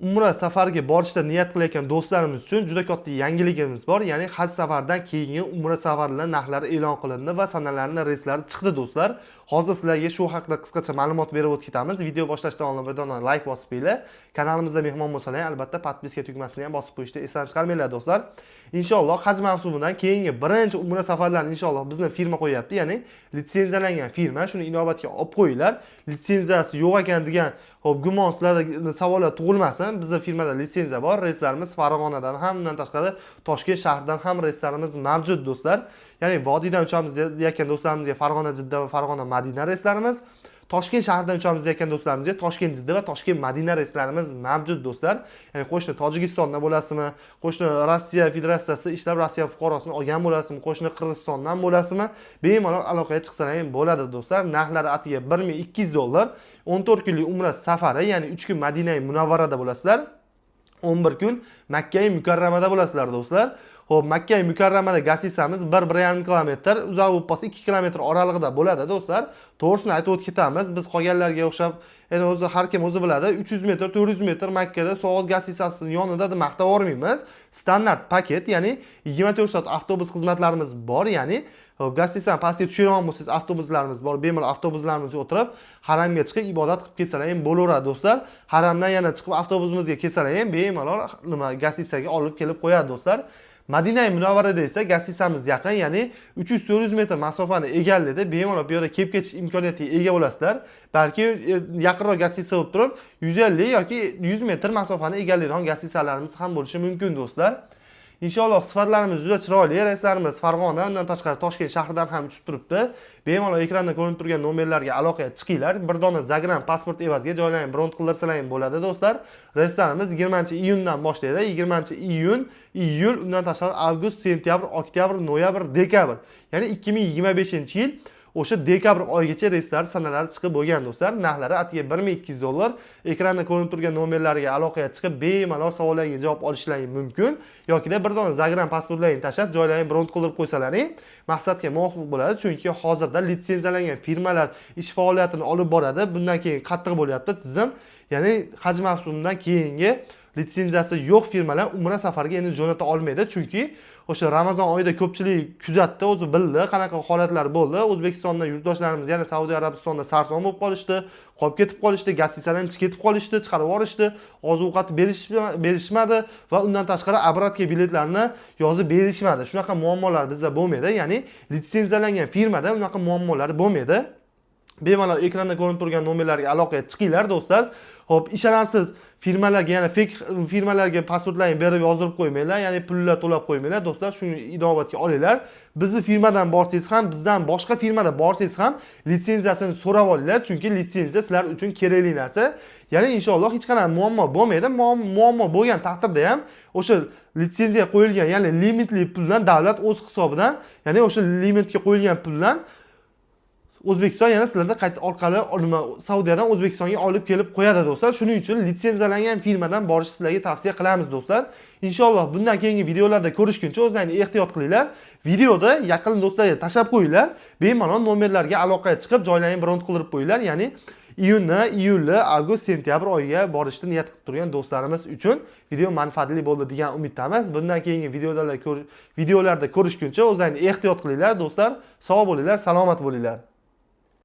Umra safariga borishda niyat qilayotgan do'stlarimiz uchun juda katta yangiligimiz bor. Ya'ni haj safaridan keyingi umra safarilar narxlari e'lon qilindi va sanalarning reyslari chiqdi do'stlar. Hozir sizlarga shu haqida qisqacha ma'lumot berib o'tib ketamiz. Video boshlashdan oldin bir dona like bosib qo'yinglar. Kanalimizda mehmon bo'lsanglar, albatta podpiska tugmasini ham bosib qo'yishni esdan chiqarmanglar do'stlar. Inshaalloh haj mavsumidan keyingi birinchi umra safarlarini inshaalloh bizni firma qo'yapti. Ya'ni litsenziyalangan firma, shuni inobatga olib qo'yinglar. Litsenziyasi yo'q ekan degan hop gumon sizlarda savollar tug'ilmasin. Bizning firmada litsenziya bor. Reyslarimiz Farg'onadan ham, undan tashqari Toshkent shahridan ham reyslarimiz mavjud do'stlar. Ya'ni vodiydan uchamiz deyotgan do'stlarimizga Farg'ona Jidda va Farg'ona Madina reyslarimiz, Toshkent shahridan uchamiz deyotgan do'stlarimizga Toshkent Jidda va Toshkent Madina reyslarimiz mavjud do'stlar. Ya'ni qo'shni Tojikistonda bo'lasizmi, qo'shni Rossiya Federatsiyasida ishlab Rossiya fuqarosini olgan bo'lasizmi, qo'shni Qirg'izistondan bo'lasizmi, bemalol aloqaga chiqsalaring bo'ladi do'stlar. Narxlari atiga $1200, 14 kunlik umra safari, ya'ni 3 kun Madina Munavvarada bo'lasizlar, 11 kun Makka Mukarramada bo'lasizlar do'stlar. Xo'p, Makka Mukarramada gasisamiz 1-1,5 kilometr, uzoq bo'lib qolsa 2 kilometr oralig'ida bo'ladi do'stlar. To'g'risini aytib o'tib ketamiz. Biz qolganlarga o'xshab, endi o'zi har kim o'zi biladi, 300 metr, 400 metr Makkada soat gasisasining yonida deb maqtab o'rmaymiz. Standart paket, ya'ni 24 soat avtobus xizmatlarimiz bor, ya'ni Gastisan pastga tushirgan bo'lsangiz avtobuslarimiz bor. Bemalol avtobuslarimizga o'tirib, haramga chiqib ibodat qilib kelsalar ham bo'laveradi do'stlar. Haramdan yana chiqib avtobusimizga kelsalar ham bemalol Gastisaga olib kelib qo'yadi do'stlar. Madina Munavvarada esa Gasisamiz yaqin, ya'ni 300-400 metr masofani egallaydi. Bemalol bu yerda kelib ketish imkoniyatiga ega bo'lasizlar. Balki yaqinroq Gasisa bo'lib turib 150 yoki 100 metr masofani egallaydigan Gasisalarimiz ham bo'lishi mumkin do'stlar. Inshaalloh sifatlarimiz juda chiroyli. Reyslarimiz Farg'ona, undan tashqari Toshkent shahridan ham uchib turibdi. Bemalol ekranda ko'rinib turgan nomerlarga aloqaga chiqinglar. Bir dona Zagram pasport evaziga joylaring, bron qildirsalar ham bo'ladi do'stlar. Reyslarimiz 20-iyundan boshlaydi. 20-iyun, iyul, undan tashqari avgust, sentyabr, oktyabr, noyabr, dekabr. Ya'ni 2025-yil o'sha dekabr oyigacha reyslar sanalari chiqib bo'lgan do'stlar. Narxlari atiga $1200. Ekranda ko'rinib turgan nomerlarga aloqaga chiqib bemalol savollarga javob olishlaring mumkin. Yoki bir dona Zagram pasportlarini tashlab, joylaring bron qildirib qo'ysalaring maqsadga muvofiq bo'ladi. Chunki hozirda litsenziyalangan firmalar ish faoliyatini olib boradi. Bundan keyin qattiq bo'lyapti tizim. Ya'ni haj mavsumidan keyingi litsenziyasi yo'q firmalar umra safariga endi jo'nata olmaydi. Chunki o'sha Ramazon oyida ko'pchilik kuzatdi, o'zi bildi, qanaqa holatlar bo'ldi. O'zbekistonda yurtdoshlarimiz yana Saudiya Arabistonda sarson bo'lib qolishdi, qolib ketib qolishdi, gassisadan chiqib ketib qolishdi, chiqarib yuborishdi, oziq-ovqat berishmadi va undan tashqari obratga biletlarni yozib berishmadi. Shunaqa muammolar bizda bo'lmaydi. Ya'ni litsenziyalangan firmada unaqa muammolar bo'lmaydi. Bemalol ekranda ko'rinib turgan nomerlarga aloqaga chiqinglar do'stlar. Xo'p, ishonarsiz firmalarga, yana fake firmalarga pasportlarni berib yozdirib qo'ymanglar, ya'ni pullar to'lab qo'ymanglar do'stlar. Shuni inobatga olinglar. Bizni firmadan borsangiz ham, bizdan boshqa firmada borsangiz ham litsenziyasini so'rab olinglar, chunki litsenziya sizlar uchun kerakli narsa. Ya'ni inshaalloh hech qanday muammo bo'lmaydi. Muammo bo'lgan taqdirda ham o'sha litsenziya qo'yilgan, ya'ni limitli puldan davlat o'z hisobidan, ya'ni o'sha limitga qo'yilgan puldan O'zbekiston yana sizlarda qayta orqali Saudiyadan O'zbekistonga olib kelib qo'yadi do'stlar. Shuning uchun litsenziyalangan firmadan borishni sizlarga tavsiya qilamiz do'stlar. Inshaalloh bundan keyingi videolarda ko'rishguncha o'zlaringiz ehtiyot qilinglar. Videoda yaqin do'stlarga tashab qo'yinglar. Bemalol nomerlarga aloqaga chiqib, joylarini bron qildirib qo'yinglar. Ya'ni iyunni, iyulni, avgust, sentyabr oyiga borishni niyat qilib turgan do'stlarimiz uchun video manfaatli bo'ldi degan umiddamiz. Bundan keyingi videolarda ko'rishguncha o'zlaringiz ehtiyot qilinglar do'stlar. Sog' bo'linglar, salomat bo'linglar.